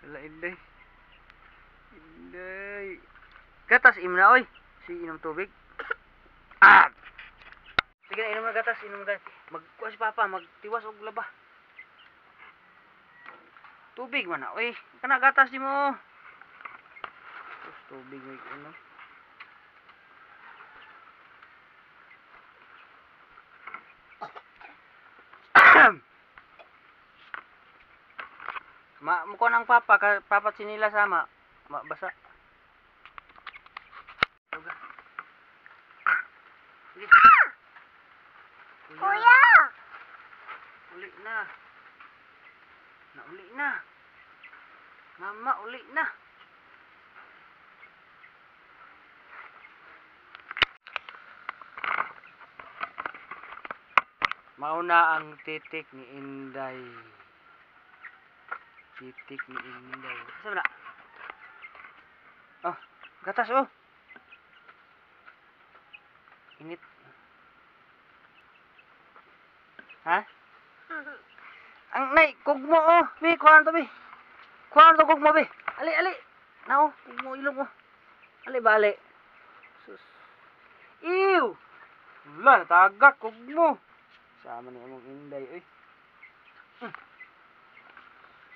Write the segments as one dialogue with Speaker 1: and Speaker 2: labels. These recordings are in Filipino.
Speaker 1: Ala Inday. Inday. Gatas im na oy. Si inom tubig. Ah. Sige na inom na gatas, inom na. Magkuha si Papa, magtiwas og laba. Tubig man na oy. Kana gatas di mo. Sus, tubig may inom. Mukha ng Papa sinila sama. Basa. Kuya! Uli na. Uli na. Mama, uli na. Mauna ang titik ni Inday. Titik ni Inday. Saan na? Oh, gatas oh. Init. Ha? Ang nay, kugmo oh. Bi, kuha na to bi. Kuha na to kugmo bi. Ali, ali. Nao, kugmo ilong mo. Ali, bali. Sus. Ew! Wala, natagak, kugmo. Sama ni among Inday eh.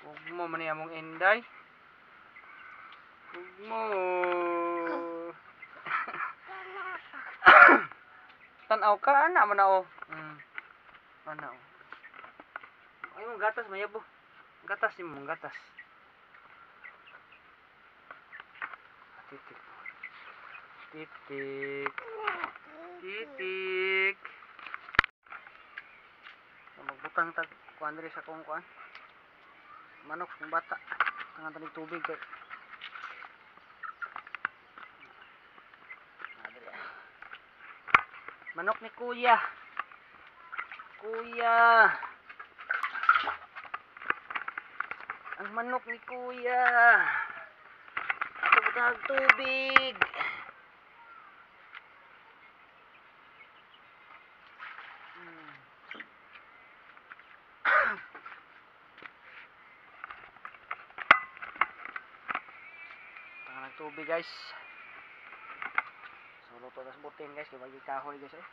Speaker 1: Kugmo man ni among Inday. Kugmo. Tanaw ka, anak mo na oh. Ano? Ay, mong gatas, mayabo. Gatas din mong gatas. Titik. Titik. Titik. So, magbutang tag kuan diri sa kong kuan. Manok kung bata. Tangan tani tubig kay. Manok ni Kuya. Kuya. Ang manok ni Kuya. Ato butang tubig. Tangan tubig guys. So luto tas butin guys kay bagi kahoy guys eh.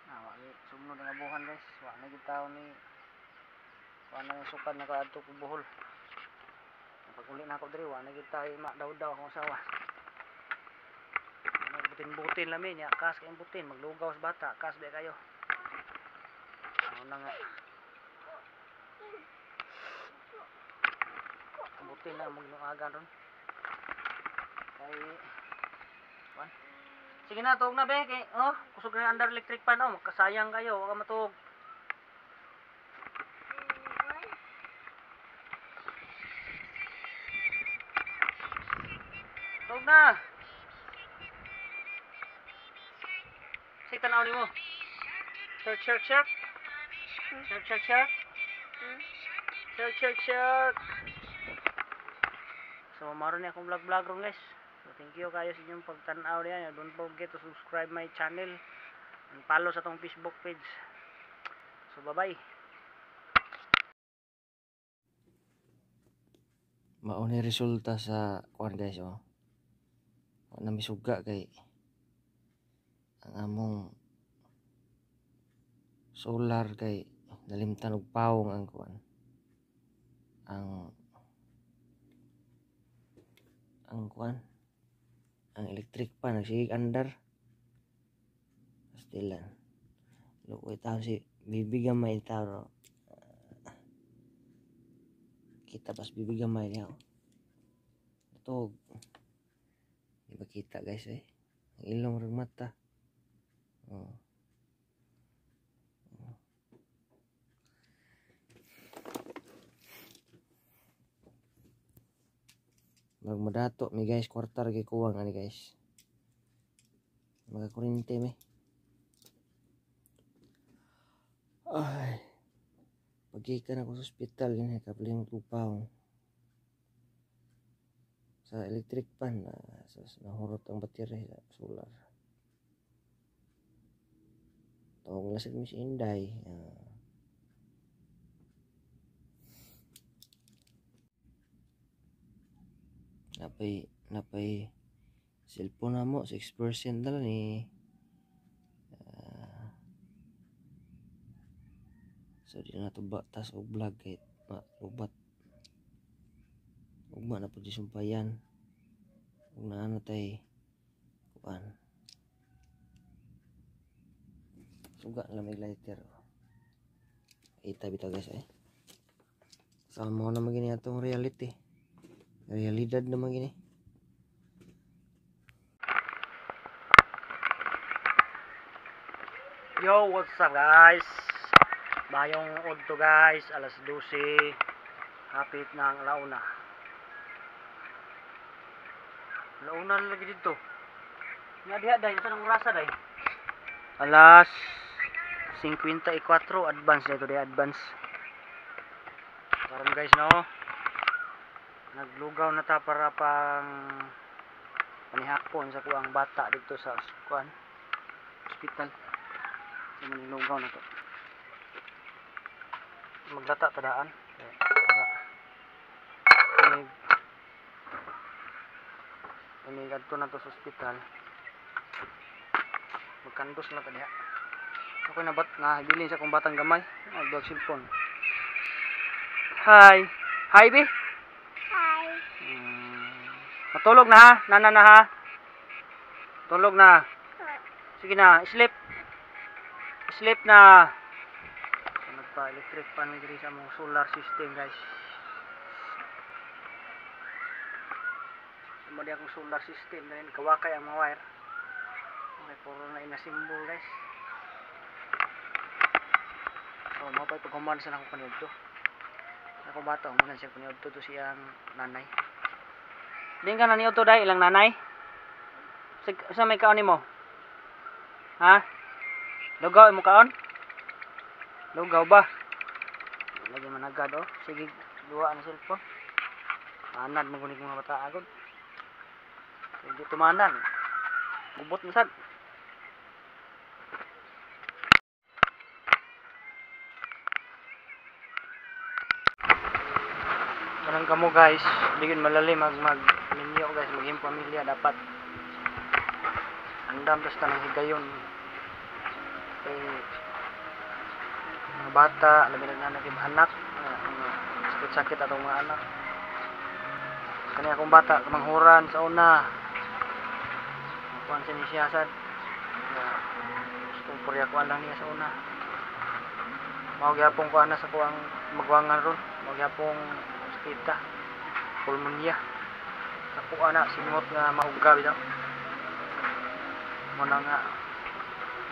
Speaker 1: Wa ni sumno nga buhan guys. Wa na gid taon ni na sukad na kaadto ko buhol. Pag uli na ako diri wa na gid tay daw akong asawa. Butin lamin ya kas kay butin maglugaw sa bata kas ba kayo. Ano na nga. Butin na magluagan ron. Kay wan. Sige na tuog na be kay oh kusog na under electric pan oh makasayang kayo wa ka matuog. Tuog na. Sige tanaw nimo. Shark. Shark. So maron ni akong vlog ron guys. So thank you kayo sa inyong pagtan-aw niya. Don't forget to subscribe my channel and follow sa tong Facebook page. So bye-bye. Mao ni resulta sa kuan guys oh. Namisuga kay ang among solar kay nalimtan og pawong ang kuan. Ang electric pan nagsig under. Pastilan. Lukoy taon si bibigamay tao. Kita pas bibigamay niya. Tog. Di ba kita guys eh. Ang ilong ring mata. Oh. Magmadato mi guys kwartar kay kuwang ani guys. Magakurente mi. Ay. Pagikan ako sa ospital yun kabling tupaw. Sa electric pan nahurot ang baterya sa solar. Tawag na sa Miss Inday.
Speaker 2: napay cellphone na mo 6% na lang ni so di na to batas og vlog kay ubat ugma na pud sumpayan ug naano tay kuan suga na may lighter ita bitaw guys sama na magini atong realidad na magini.
Speaker 1: Yo, what's up guys? Bayong udto guys, alas 12. Hapit na ang alauna. Alauna na lagi dito. Nga diha day, sa nang rasa day. Alas 54 advance dito day, advance. Karon guys no. Naglugaw na ta para pang panihapon sa kuang bata dito sa kuan hospital. So manilugaw na to. Maglata tadaan para ini gadto na to sa ospital magkandos na tadiha ako na bilin sa kong batang gamay nagdog cellphone. Hi bi hi matulog na ha nana na ha tulog na sige na sleep na. Electric pan diri sa mong solar system guys. Mali akong solar system na yun, kawakay ang mga wire. May puro na inasimbol guys. So mapay pagkuman sa akong kaniudto. Ako bata man siya kaniudto to siyang nanay. Din ka na niudto dai ilang nanay? Sa may kaon nimo? Ha? Lugaw mo kaon? Lugaw ba? Lagi managad oh. Sige, duwa ang cellphone. Anad mo kunig mga bata agad. Hindi tumanan. Gubot na sad. Parang kamo guys, digin malalim minyo guys, maging pamilya dapat. Andam tas tanang higayon. Kay mga bata, labi na anak, sakit-sakit atong mga anak. Kani akong bata kamanghuran sa una. Kuan sa ni siya sad. Gusto purya kuan lang niya sa una. Mao gyapon kuan na sa kuang magwangan ron. Mao gyapon sakita. Pulmonya. Sa kuan na singot nga maugga bitaw. Mo na nga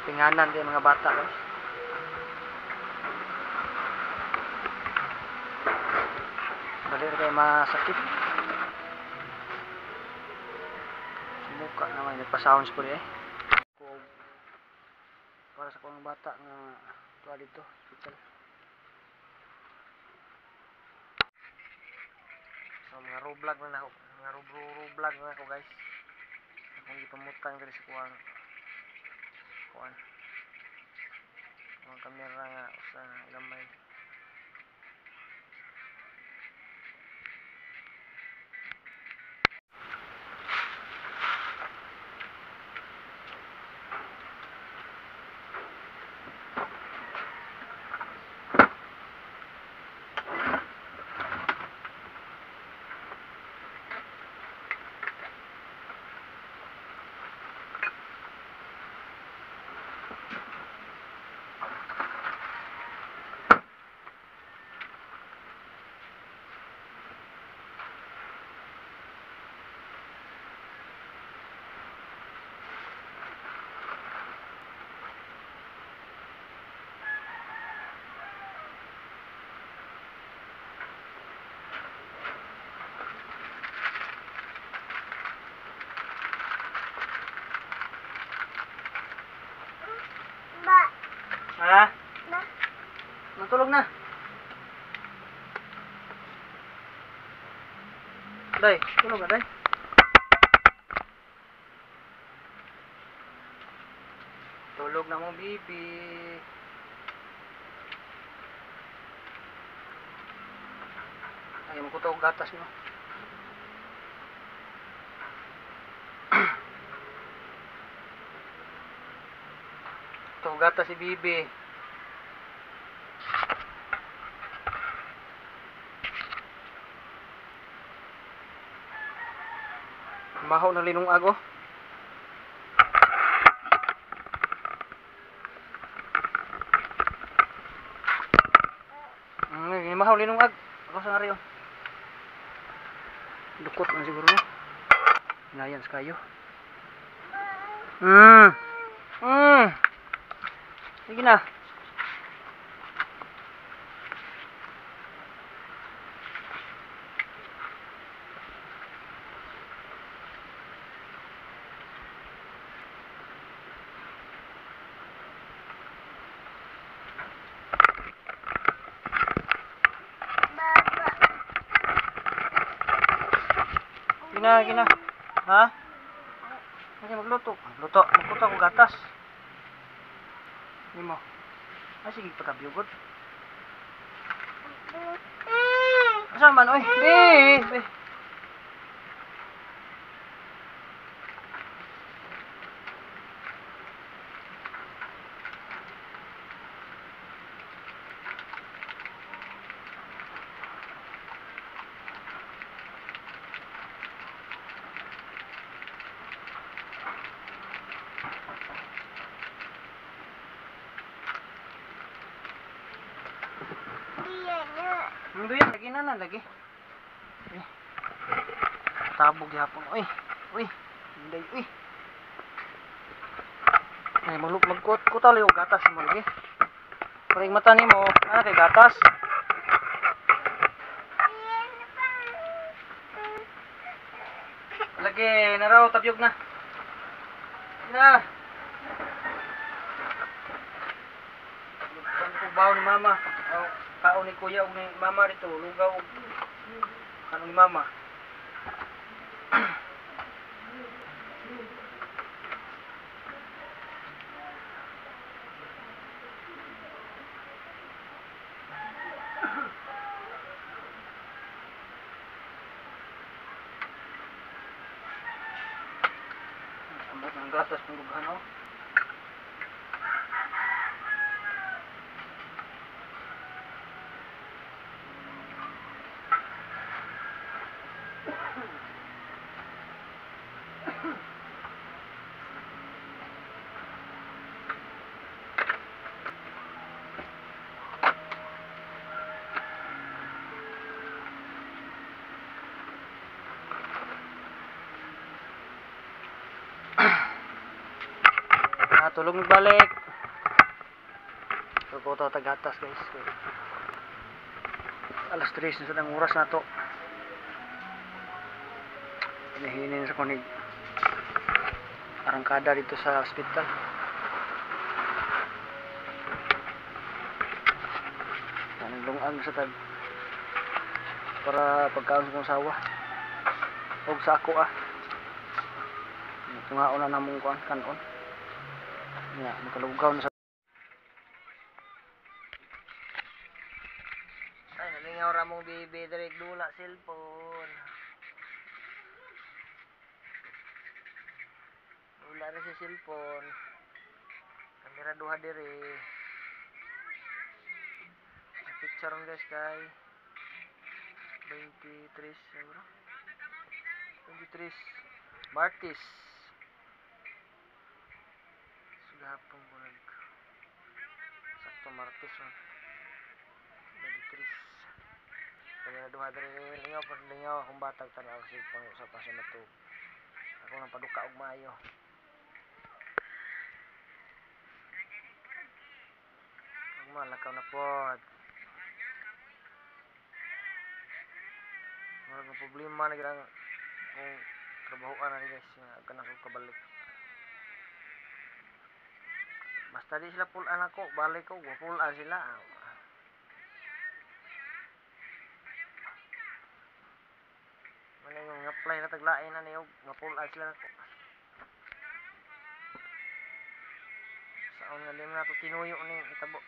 Speaker 1: pinganan di mga bata guys. Dali kay masakit. Sumuka naman nagpa-sounds po para sa mga bata nga tuwa dito hospital. So mga vlog na ako, mga vlog na ako guys. Akong gipamutang diri sa kuan mga kamera nga sa gamay. Ha? Matulog na. Day, tulog ka day. Tulog na mo bibi. Ay mo ko to gatas mo. to gata si Bibi. Mahaw na linong ago. Mahaw linong ag. Ako sa ngari oh. Dukot na siguro no. Hinayan sa kayo. Sige na. Gina. Ha? Kasi magluto. Magluto ako gatas. Hindi mo. Ay, sige pagkabiyugod. Asan man? Oy, be. Mundo yan, lagi na lagi. Tabog gihapon. Uy. Hindi, uy. Ay, magkutaw yung gatas mo lagi. Paring mata nimo, kay gatas. Lagi, naraw, tabyog na. Na. Bawo ni mama. Kao ni kuya ug ni mama dito, lugaw ug kanang ni mama. Ambot ng gatas ng lugano. Tulog balik. So, ko tagatas guys. Alas 3 na sa oras na to. Hinihinin sa kunig. Arangkada dito sa hospital. Tanong sa tag. Para pagkaon sa kong sawa. Huwag sa ako tungaon na namong kanon. Ya, makalugaw na sa. Ay, nalingaw ra mong bibi direk dula cellphone. Dula ra sa cellphone. Kamera duha dire. Picture on guys kay 23 siguro. 23 Martis. Gapon ko sakto Martes 23 kaya duha diri lingaw akong batag tanaw sa pasamato ako nang paduka og maayo ug malakaw na pod mga problema na gyud kung trabahoan na guys kanang kabalik. Basta di sila pulaan ako, balik ko, pulaan sila. Ano yung apply na taglain na niyo, pulaan sila ako. Saan nga din na ito tinuyo ni itabo.